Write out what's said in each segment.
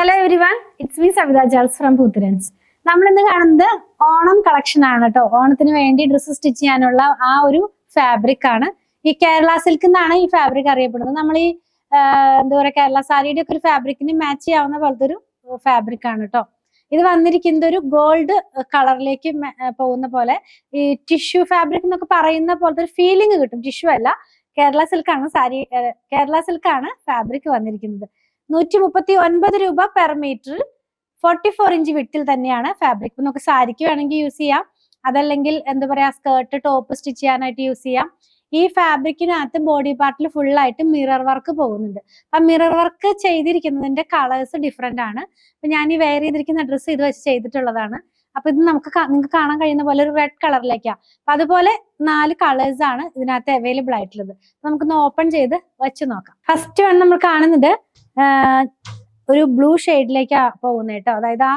Hello everyone, it's me Savitha ജാൾസ് from പൂത്തിരൻസ്. നമ്മളിന്ന് കാണുന്നത് ഓണം കളക്ഷൻ ആണ് കേട്ടോ. ഓണത്തിന് വേണ്ടി ഡ്രസ്സ് സ്റ്റിച്ച് ചെയ്യാനുള്ള ആ ഒരു ഫാബ്രിക് ആണ്. ഈ കേരള സിൽക്ക് എന്നാണ് ഈ ഫാബ്രിക് അറിയപ്പെടുന്നത്. നമ്മൾ ഈ എന്താ പറയുക, കേരള സാരിയുടെ ഒക്കെ ഒരു ഫാബ്രിക്കിന് മാച്ച് ചെയ്യാവുന്ന പോലത്തെ ഒരു ഫാബ്രിക് ആണ് കേട്ടോ. ഇത് വന്നിരിക്കുന്നത് ഒരു ഗോൾഡ് കളറിലേക്ക് പോകുന്ന പോലെ, ഈ ടിഷ്യൂ ഫാബ്രിക് എന്നൊക്കെ പറയുന്ന പോലത്തെ ഒരു ഫീലിംഗ് കിട്ടും. ടിഷ്യൂ അല്ല, കേരള സിൽക്കാണ് സാരി, കേരള സിൽക്കാണ് ഫാബ്രിക് വന്നിരിക്കുന്നത്. 139 രൂപ പെർ മീറ്റർ, 44 ഇഞ്ച് വിട്ടിൽ തന്നെയാണ് ഫാബ്രിക്. ഇപ്പൊ നമുക്ക് സാരിക്ക് വേണമെങ്കിൽ യൂസ് ചെയ്യാം, അതല്ലെങ്കിൽ എന്താ പറയാ സ്കേർട്ട് ടോപ്പ് സ്റ്റിച്ച് ചെയ്യാനായിട്ട് യൂസ് ചെയ്യാം. ഈ ഫാബ്രിക്കിനകത്ത് ബോഡി പാർട്ടിൽ ഫുൾ ആയിട്ട് മിറർ വർക്ക് പോകുന്നുണ്ട്. അപ്പൊ മിറർ വർക്ക് ചെയ്തിരിക്കുന്നതിന്റെ കളേഴ്സ് ഡിഫറെന്റ് ആണ്. അപ്പൊ ഞാൻ ഈ വെയർ ചെയ്തിരിക്കുന്ന ഡ്രസ്സ് ഇത് വെച്ച് ചെയ്തിട്ടുള്ളതാണ്. അപ്പൊ ഇത് നിങ്ങൾക്ക് കാണാൻ കഴിയുന്ന പോലെ ഒരു റെഡ് കളറിലേക്കാണ്. അപ്പൊ അതുപോലെ 4 കളേഴ്സ് ആണ് ഇതിനകത്ത് അവൈലബിൾ ആയിട്ടുള്ളത്. നമുക്കൊന്ന് ഓപ്പൺ ചെയ്ത് വെച്ച് നോക്കാം. ഫസ്റ്റ് വൺ നമ്മൾ കാണുന്നത് ഒരു ബ്ലൂ ഷെയ്ഡിലേക്കാണ് പോകുന്നത് കേട്ടോ. അതായത് ആ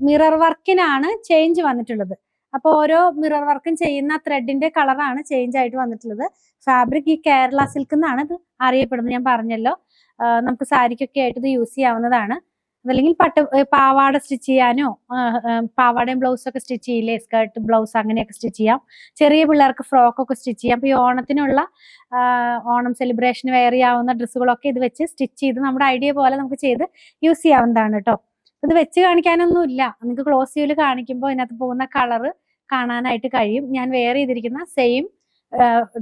മിറർ വർക്കിനാണ് ചേഞ്ച് വന്നിട്ടുള്ളത്. അപ്പൊ ഓരോ മിറർ വർക്കും ചെയ്യുന്ന ത്രെഡിന്റെ കളറാണ് ചേഞ്ച് ആയിട്ട് വന്നിട്ടുള്ളത്. ഫാബ്രിക് ഈ കേരള സിൽക്ക് എന്നാണ് ഇത് അറിയപ്പെടുന്നത്. ഞാൻ പറഞ്ഞല്ലോ, നമുക്ക് സാരിക്കൊക്കെ ആയിട്ട് ഇത് യൂസ് ചെയ്യാവുന്നതാണ്. അതല്ലെങ്കിൽ പാവാട സ്റ്റിച്ച് ചെയ്യാനോ, പാവാടയും ബ്ലൗസ് ഒക്കെ സ്റ്റിച്ച് ചെയ്യില്ലേ, സ്കേർട്ട് ബ്ലൗസ് അങ്ങനെയൊക്കെ സ്റ്റിച്ച് ചെയ്യാം. ചെറിയ പിള്ളേർക്ക് ഫ്രോക്ക് ഒക്കെ സ്റ്റിച്ച് ചെയ്യാം. അപ്പൊ ഈ ഓണത്തിനുള്ള ഓണം സെലിബ്രേഷന് വെയർ ചെയ്യാവുന്ന ഡ്രസ്സുകളൊക്കെ ഇത് വെച്ച് സ്റ്റിച്ച് ചെയ്ത് നമ്മുടെ ഐഡിയ പോലെ നമുക്ക് ചെയ്ത് യൂസ് ചെയ്യാവുന്നതാണ് കേട്ടോ. ഇത് വെച്ച് കാണിക്കാനൊന്നും ഇല്ല, നിങ്ങൾക്ക് ക്ലോസ് വ്യൂല് കാണിക്കുമ്പോൾ ഇതിനകത്ത് പോകുന്ന കളറ് കാണാനായിട്ട് കഴിയും. ഞാൻ വെയർ ചെയ്തിരിക്കുന്ന സെയിം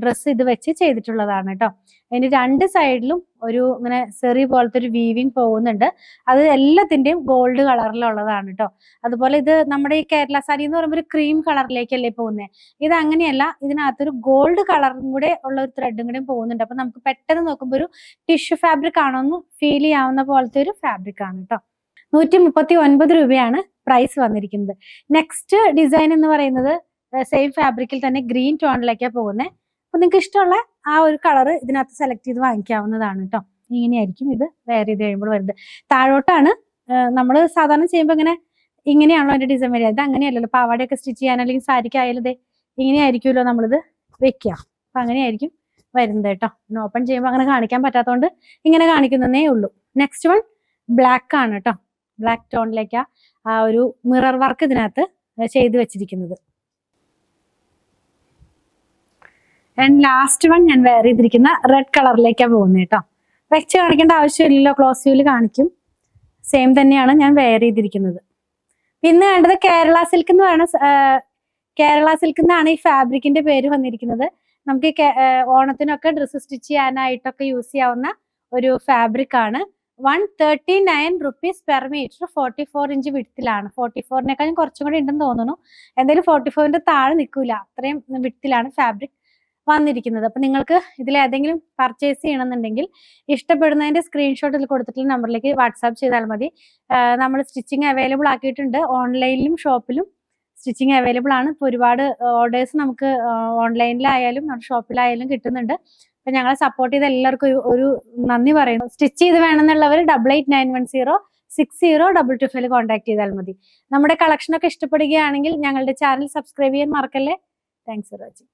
ഡ്രസ്സ് ഇത് വെച്ച് ചെയ്തിട്ടുള്ളതാണ് കേട്ടോ. അതിന് 2 സൈഡിലും ഒരു ഇങ്ങനെ സെറി പോലത്തെ ഒരു വീവിങ് പോകുന്നുണ്ട്. അത് എല്ലാത്തിന്റെയും ഗോൾഡ് കളറിലുള്ളതാണ് കേട്ടോ. അതുപോലെ ഇത് നമ്മുടെ ഈ കേരള സാരി എന്ന് പറയുമ്പോൾ ഒരു ക്രീം കളറിലേക്കല്ലേ പോകുന്നത്. ഇത് അങ്ങനെയല്ല, ഇതിനകത്തൊരു ഗോൾഡ് കളറും കൂടെ ഉള്ള ഒരു ത്രെഡും കൂടെ പോകുന്നുണ്ട്. അപ്പൊ നമുക്ക് പെട്ടെന്ന് നോക്കുമ്പോൾ ഒരു ടിഷ്യൂ ഫാബ്രിക് ആണോ എന്ന് ഫീൽ ചെയ്യാവുന്ന പോലത്തെ ഒരു ഫാബ്രിക് ആണ് കേട്ടോ. 139 രൂപയാണ് പ്രൈസ് വന്നിരിക്കുന്നത്. നെക്സ്റ്റ് ഡിസൈൻ എന്ന് പറയുന്നത് സെയിം ഫാബ്രിക്കിൽ തന്നെ ഗ്രീൻ ടോണിലേക്കാണ് പോകുന്നത്. അപ്പൊ നിങ്ങൾക്ക് ഇഷ്ടമുള്ള ആ ഒരു കളർ ഇതിനകത്ത് സെലക്ട് ചെയ്ത് വാങ്ങിക്കാവുന്നതാണ് കേട്ടോ. ഇങ്ങനെയായിരിക്കും ഇത് വെയർ ചെയ്ത് കഴിയുമ്പോൾ വരുന്നത്. താഴോട്ടാണ് നമ്മൾ സാധാരണ ചെയ്യുമ്പോൾ ഇങ്ങനെയാണല്ലോ അതിന്റെ ഡിസൈൻ വരിക. ഇത് അങ്ങനെയല്ലല്ലോ, പാവാടയൊക്കെ സ്റ്റിച്ച് ചെയ്യാൻ അല്ലെങ്കിൽ സാരിക്കായാലും ഇത് ഇങ്ങനെയായിരിക്കുമല്ലോ നമ്മളിത് വെക്കുക. അപ്പൊ അങ്ങനെയായിരിക്കും വരുന്നത് കേട്ടോ. പിന്നെ ഓപ്പൺ ചെയ്യുമ്പോൾ അങ്ങനെ കാണിക്കാൻ പറ്റാത്തതുകൊണ്ട് ഇങ്ങനെ കാണിക്കുന്നതേ ഉള്ളൂ. നെക്സ്റ്റ് വൺ ബ്ലാക്ക് ആണ് കേട്ടോ. ബ്ലാക്ക് ടോണിലേക്കാ ആ ഒരു മിറർ വർക്ക് ഇതിനകത്ത് ചെയ്ത് വെച്ചിരിക്കുന്നത്. ആൻഡ് ലാസ്റ്റ് വൺ ഞാൻ വെയർ ചെയ്തിരിക്കുന്ന റെഡ് കളറിലേക്കാണ് പോകുന്നത് കേട്ടോ. വെച്ച് കാണിക്കേണ്ട ആവശ്യമില്ലല്ലോ, ക്ലോസ് വ്യൂല് കാണിക്കും. സെയിം തന്നെയാണ് ഞാൻ വെയർ ചെയ്തിരിക്കുന്നത്. പിന്നെ വേണ്ടത് കേരള സിൽക്ക് എന്ന് പറയുന്ന കേരള സിൽക്ക് എന്നാണ് ഈ ഫാബ്രിക്കിന്റെ പേര് വന്നിരിക്കുന്നത്. നമുക്ക് ഓണത്തിനൊക്കെ ഡ്രസ്സ് സ്റ്റിച്ച് ചെയ്യാനായിട്ടൊക്കെ യൂസ് ചെയ്യാവുന്ന ഒരു ഫാബ്രിക് ആണ്. 139 റുപ്പീസ് പെർ മീറ്റർ, 44 ഇഞ്ച് വിഡ്ത്തിലാണ്. 44നേക്കാളും കുറച്ചും കൂടി ഉണ്ടെന്ന് തോന്നുന്നു. എന്തായാലും 44ന്റെ താഴെ നിൽക്കൂല, അത്രയും വിഡ്ത്തിലാണ് ഫാബ്രിക് വന്നിരിക്കുന്നത്. അപ്പൊ നിങ്ങൾക്ക് ഇതിൽ ഏതെങ്കിലും പർച്ചേസ് ചെയ്യണമെന്നുണ്ടെങ്കിൽ ഇഷ്ടപ്പെടുന്നതിന്റെ സ്ക്രീൻഷോട്ട് ഇതിൽ കൊടുത്തിട്ടുള്ള നമ്പറിലേക്ക് വാട്സാപ്പ് ചെയ്താൽ മതി. നമ്മൾ സ്റ്റിച്ചിങ് അവൈലബിൾ ആക്കിയിട്ടുണ്ട്. ഓൺലൈനിലും ഷോപ്പിലും സ്റ്റിച്ചിങ് അവൈലബിൾ ആണ്. ഇപ്പോൾ ഒരുപാട് ഓർഡേഴ്സ് നമുക്ക് ഓൺലൈനിലായാലും നമ്മുടെ ഷോപ്പിലായാലും കിട്ടുന്നുണ്ട്. അപ്പൊ ഞങ്ങളെ സപ്പോർട്ട് ചെയ്ത എല്ലാവർക്കും ഒരു നന്ദി പറയുന്നു. സ്റ്റിച്ച് ചെയ്ത് വേണമെന്നുള്ളവർ 8891060225 കോൺടാക്ട് ചെയ്താൽ മതി. നമ്മുടെ കളക്ഷനൊക്കെ ഇഷ്ടപ്പെടുകയാണെങ്കിൽ ഞങ്ങളുടെ ചാനൽ സബ്സ്ക്രൈബ് ചെയ്യാൻ മറക്കല്ലേ. Thanks for watching.